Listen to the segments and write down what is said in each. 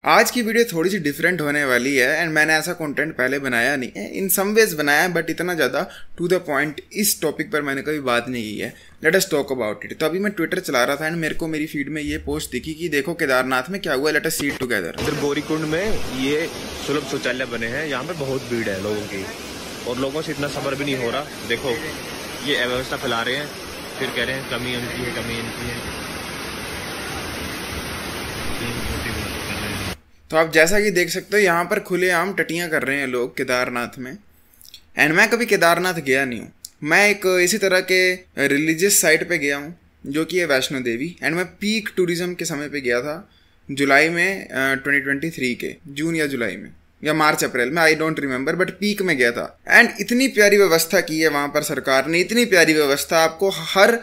आज की वीडियो थोड़ी सी डिफरेंट होने वाली है एंड मैंने ऐसा कंटेंट पहले बनाया नहीं है, इन सम वेज बनाया है बट इतना ज़्यादा टू द पॉइंट इस टॉपिक पर मैंने कभी बात नहीं की है। Let us talk about it. तो अभी मैं ट्विटर चला रहा था एंड मेरे को मेरी फीड में ये पोस्ट दिखी कि देखो केदारनाथ में क्या हुआ, let us see it together. इधर गौरीकुंड में ये सुलभ शौचालय बने हैं, यहाँ पे बहुत भीड़ है लोगों की और लोगों से इतना सब्र भी नहीं हो रहा। देखो ये अव्यवस्था फैला रहे हैं, फिर कह रहे हैं कमी इनकी है, कमी इनकी है। तो आप जैसा कि देख सकते हो यहाँ पर खुलेआम टटियाँ कर रहे हैं लोग केदारनाथ में। एंड मैं कभी केदारनाथ गया नहीं हूँ, मैं एक इसी तरह के रिलीजियस साइट पे गया हूँ जो कि है वैष्णो देवी। एंड मैं पीक टूरिज्म के समय पे गया था, जुलाई में 2023 के जून या जुलाई में या मार्च अप्रैल में, I don't remember, but peak में गया था। एंड इतनी प्यारी व्यवस्था की है वहाँ पर सरकार ने, इतनी प्यारी व्यवस्था। आपको हर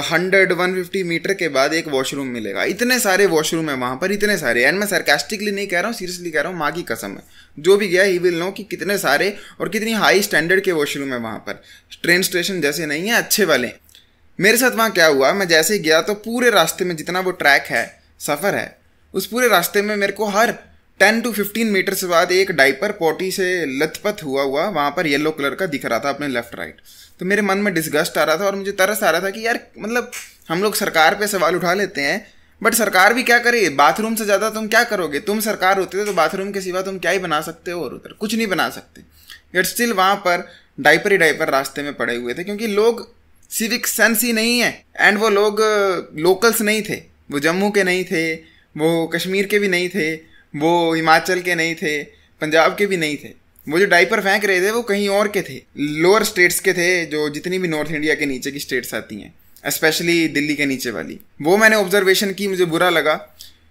100-150 मीटर के बाद एक वॉशरूम मिलेगा। इतने सारे वॉशरूम है वहाँ पर, इतने सारे। एंड मैं सरकास्टिकली नहीं कह रहा हूँ, सीरियसली कह रहा हूँ, माँ की कसम है, जो भी गया ही विल नो कि कितने सारे और कितनी हाई स्टैंडर्ड के वॉशरूम है वहाँ पर। ट्रेन स्टेशन जैसे नहीं है, अच्छे वाले। मेरे साथ वहाँ क्या हुआ, मैं जैसे ही गया तो पूरे रास्ते में जितना वो ट्रैक है, सफ़र है, उस पूरे रास्ते में मेरे को हर 10 to 15 मीटर से बाद एक डाइपर पोटी से लथपथ हुआ वहाँ पर येलो कलर का दिख रहा था अपने लेफ्ट राइट। तो मेरे मन में डिस्गस्ट आ रहा था और मुझे तरस आ रहा था कि यार मतलब हम लोग सरकार पे सवाल उठा लेते हैं बट सरकार भी क्या करे, बाथरूम से ज़्यादा तुम क्या करोगे। तुम सरकार होते तो बाथरूम के सिवा तुम क्या ही बना सकते हो, और उधर कुछ नहीं बना सकते। बट स्टिल वहाँ पर डाइपर ही डाइपर रास्ते में पड़े हुए थे क्योंकि लोग सिविक सेंस ही नहीं है। एंड वो लोग लोकल्स नहीं थे, वो जम्मू के नहीं थे, वो कश्मीर के भी नहीं थे, वो हिमाचल के नहीं थे, पंजाब के भी नहीं थे। वो जो डाइपर फेंक रहे थे वो कहीं और के थे, लोअर स्टेट्स के थे, जो जितनी भी नॉर्थ इंडिया के नीचे की स्टेट्स आती हैं, स्पेशली दिल्ली के नीचे वाली। वो मैंने ऑब्जर्वेशन की, मुझे बुरा लगा।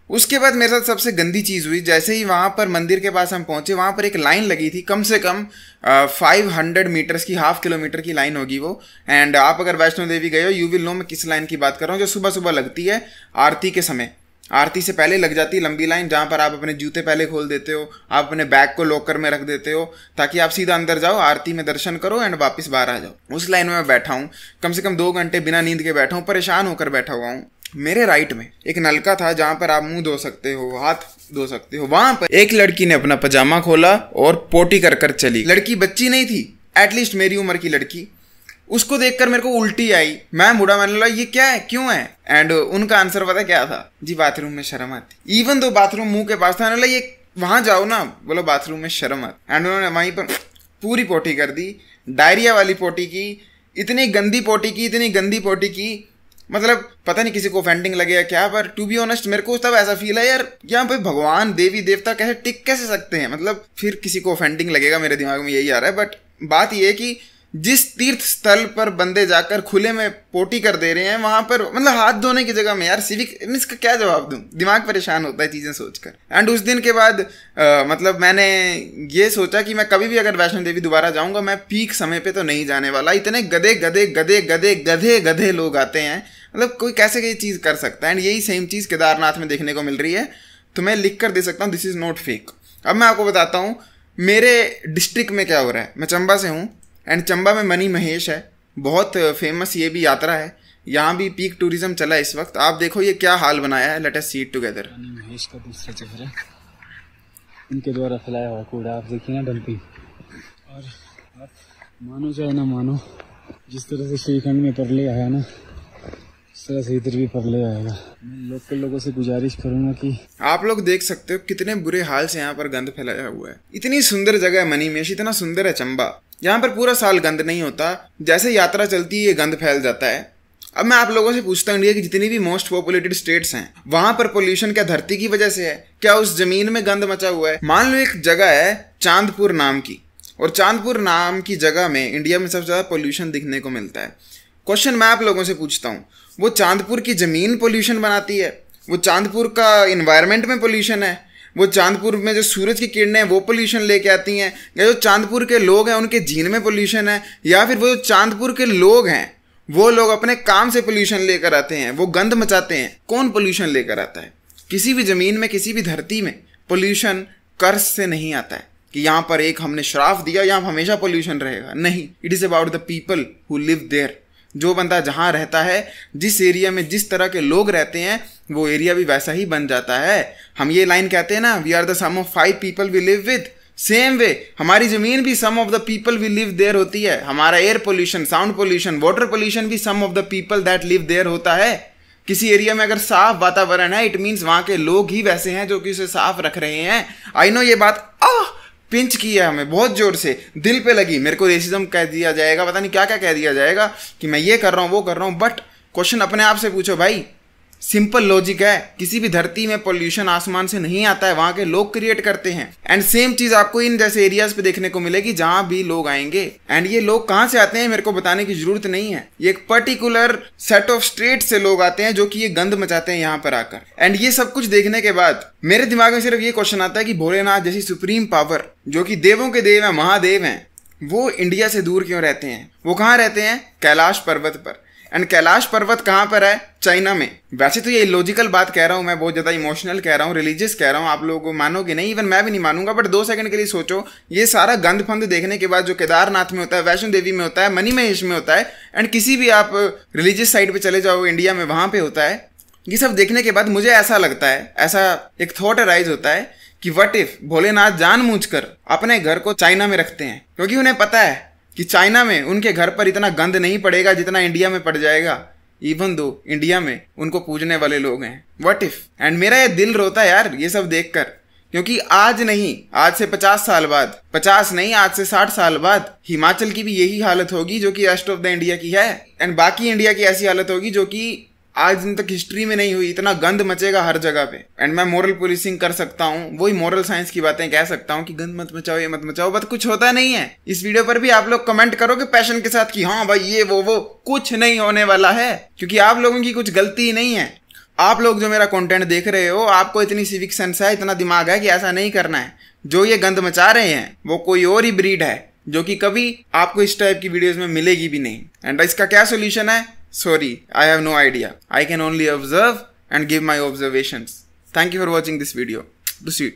उसके बाद मेरे साथ सबसे गंदी चीज़ हुई, जैसे ही वहाँ पर मंदिर के पास हम पहुँचे, वहाँ पर एक लाइन लगी थी, कम से कम 500 मीटर्स की, हाफ किलोमीटर की लाइन होगी वो। एंड आप अगर वैष्णो देवी गए हो यू विल नो मैं किस लाइन की बात कर रहा हूँ, जो सुबह सुबह लगती है आरती के समय। आरती से पहले लग जाती है लंबी लाइन, जहाँ पर आप अपने जूते पहले खोल देते हो, आप अपने बैग को लॉकर में रख देते हो ताकि आप सीधा अंदर जाओ, आरती में दर्शन करो एंड वापस बाहर आ जाओ। उस लाइन में मैं बैठा हूँ, कम से कम 2 घंटे बिना नींद के बैठा हूँ, परेशान होकर बैठा हुआ हूँ। मेरे राइट में एक नलका था जहाँ पर आप मुंह धो सकते हो, हाथ धो सकते हो। वहाँ पर एक लड़की ने अपना पजामा खोला और पोटी कर कर चली। लड़की बच्ची नहीं थी, एटलीस्ट मेरी उम्र की लड़की। उसको देखकर मेरे को उल्टी आई, मैं मुड़ा, मैंने बोला ये क्या है, क्यों है। एंड उनका आंसर पता क्या था, जी बाथरूम में शर्म आती। इवन दो बाथरूम मुंह के पास था, मैंने बोला ये वहां जाओ ना, बोलो बाथरूम में शर्म आती। एंड उन्होंने वहीं पर पूरी पोटी कर दी, डायरिया वाली पोटी की, इतनी गंदी पोटी की, इतनी गंदी पोटी की, मतलब पता नहीं किसी को ऑफेंडिंग लगे या क्या, पर टू बी ऑनेस्ट मेरे को तब ऐसा फील है यार यहाँ पे भगवान देवी देवता कैसे टिक कैसे सकते हैं। मतलब फिर किसी को ऑफेंडिंग लगेगा, मेरे दिमाग में यही आ रहा है। बट बात यह है कि जिस तीर्थ स्थल पर बंदे जाकर खुले में पोटी कर दे रहे हैं, वहां पर मतलब हाथ धोने की जगह में यार सिविक, इसका क्या जवाब दूं, दिमाग परेशान होता है चीजें सोचकर। एंड उस दिन के बाद मतलब मैंने ये सोचा कि मैं कभी भी अगर वैष्णो देवी दोबारा जाऊंगा, मैं पीक समय पे तो नहीं जाने वाला। इतने गधे गधे गधे गधे गधे गधे लोग आते हैं, मतलब कोई कैसे ये चीज़ कर सकता है। एंड यही सेम चीज़ केदारनाथ में देखने को मिल रही है, तो मैं लिख कर दे सकता हूँ दिस इज़ नॉट फेक। अब मैं आपको बताता हूँ मेरे डिस्ट्रिक्ट में क्या हो रहा है। मैं चंबा से हूँ एंड चंबा में मनी महेश है, बहुत फेमस ये भी यात्रा है, यहाँ भी पीक टूरिज्म चला है इस वक्त। आप देखो ये क्या हाल बनाया है, let us see it together. Money Mahesh का दूसरा चेहरा, इनके द्वारा फैलाया हुआ कूड़ा आप देखिए ना, डंपिंग। और आप मानो चाहे ना मानो, जिस तरह से श्रीखंड में परले आया ना, इस तरह से इधर भी परले आएगा। मैं लोकल लोगों से गुजारिश करूंगा कि आप लोग देख सकते हो कितने बुरे हाल से यहाँ पर गंद फैलाया हुआ है। इतनी सुंदर जगह है मनी महेश, इतना सुंदर है चंबा, यहाँ पर पूरा साल गंद नहीं होता, जैसे यात्रा चलती है ये गंद फैल जाता है। अब मैं आप लोगों से पूछता हूँ, इंडिया की जितनी भी मोस्ट पॉपुलेटेड स्टेट्स हैं, वहां पर पोल्यूशन क्या धरती की वजह से है, क्या उस जमीन में गंद मचा हुआ है। मान लो एक जगह है चांदपुर नाम की, और चांदपुर नाम की जगह में इंडिया में सबसे ज्यादा पोल्यूशन दिखने को मिलता है। क्वेश्चन मैं आप लोगों से पूछता हूँ, वो चांदपुर की जमीन पोल्यूशन बनाती है, वो चांदपुर का इन्वायरमेंट में पोल्यूशन है, वो चांदपुर में जो सूरज की किरणें हैं वो पोल्यूशन लेके आती हैं, या जो चांदपुर के लोग हैं उनके जीन में पोल्यूशन है, या फिर वो जो चांदपुर के लोग हैं वो लोग अपने काम से पोल्यूशन लेकर आते हैं, वो गंद मचाते हैं। कौन पोल्यूशन लेकर आता है? किसी भी ज़मीन में, किसी भी धरती में पोल्यूशन कर्ज से नहीं आता है कि यहाँ पर एक हमने श्राप दिया, यहाँ हमेशा पोल्यूशन रहेगा। नहीं, it is about the people who live there. जो बंदा जहाँ रहता है, जिस एरिया में जिस तरह के लोग रहते हैं, वो एरिया भी वैसा ही बन जाता है। हम ये लाइन कहते हैं ना, we are the sum of 5 people we live with. Same way हमारी जमीन भी sum of the people we live there होती है। हमारा air pollution, sound pollution, water pollution भी sum of the people that live there होता है। किसी एरिया में अगर साफ वातावरण है, इट मीन्स वहाँ के लोग ही वैसे हैं जो कि उसे साफ रख रहे हैं। आई नो ये बात पिंच की है हमें, बहुत जोर से दिल पे लगी। मेरे को रेसिज्म कह दिया जाएगा, पता नहीं क्या क्या कह दिया जाएगा कि मैं ये कर रहा हूँ वो कर रहा हूँ। बट क्वेश्चन अपने आप से पूछो भाई, सिंपल लॉजिक है, किसी भी धरती में पोल्यूशन आसमान से नहीं आता है, वहां के लोग क्रिएट करते हैं। एंड सेम चीज आपको इन जैसे एरियाज पे देखने को मिलेगी जहां भी लोग आएंगे। एंड ये लोग कहां से आते हैं मेरे को बताने की जरूरत नहीं है, ये एक पर्टिकुलर सेट ऑफ स्टेट से लोग आते हैं जो कि ये गंद मचाते हैं यहाँ पर आकर। एंड ये सब कुछ देखने के बाद मेरे दिमाग में सिर्फ ये क्वेश्चन आता है कि भोलेनाथ जैसी सुप्रीम पावर, जो कि देवों के देव है, महादेव हैं, वो इंडिया से दूर क्यों रहते हैं? वो कहाँ रहते हैं? कैलाश पर्वत पर। एंड कैलाश पर्वत कहाँ पर है? चाइना में। वैसे तो ये इलॉजिकल बात कह रहा हूँ मैं, बहुत ज़्यादा इमोशनल कह रहा हूँ, रिलीजियस कह रहा हूँ, आप लोग मानोगे नहीं, इवन मैं भी नहीं मानूंगा। बट 2 सेकंड के लिए सोचो, ये सारा गंद फंद देखने के बाद जो केदारनाथ में होता है, वैष्णो देवी में होता है, मनी महेश में होता है, एंड किसी भी आप रिलीजियस साइट पर चले जाओ इंडिया में, वहाँ पर होता है, ये सब देखने के बाद मुझे ऐसा लगता है, ऐसा एक थॉट अराइज होता है कि व्हाट इफ भोलेनाथ जानबूझकर अपने घर को चाइना में रखते हैं, क्योंकि उन्हें पता है कि चाइना में उनके घर पर इतना गंद नहीं पड़ेगा जितना इंडिया में पड़ जाएगा, इवन दो इंडिया में उनको पूजने वाले लोग हैं। What if? एंड मेरा ये दिल रोता है यार ये सब देखकर, क्योंकि आज नहीं, आज से 50 साल बाद, 50 नहीं, आज से 60 साल बाद हिमाचल की भी यही हालत होगी जो कि रेस्ट ऑफ द इंडिया की है। एंड बाकी इंडिया की ऐसी हालत होगी जो कि आज दिन तक हिस्ट्री में नहीं हुई। इतना गंद मचेगा हर जगह पे। एंड मैं मोरल पुलिसिंग कर सकता हूँ, वही मोरल साइंस की बातें कह सकता हूँ कि गंद मत मचाओ, ये मत मचाओ, बट कुछ होता नहीं है। इस वीडियो पर भी आप लोग कमेंट करोगे पैशन के साथ कि हाँ भाई ये वो कुछ नहीं होने वाला है, क्योंकि आप लोगों की कुछ गलती नहीं है। आप लोग जो मेरा कंटेंट देख रहे हो, आपको इतनी सिविक सेंस है, इतना दिमाग है कि ऐसा नहीं करना है। जो ये गंद मचा रहे हैं वो कोई और ही ब्रीड है जो कि कभी आपको इस टाइप की वीडियोस में मिलेगी भी नहीं। एंड इसका क्या सोल्यूशन है? Sorry, I have no idea. I can only observe and give my observations. Thank you for watching this video. Proceed.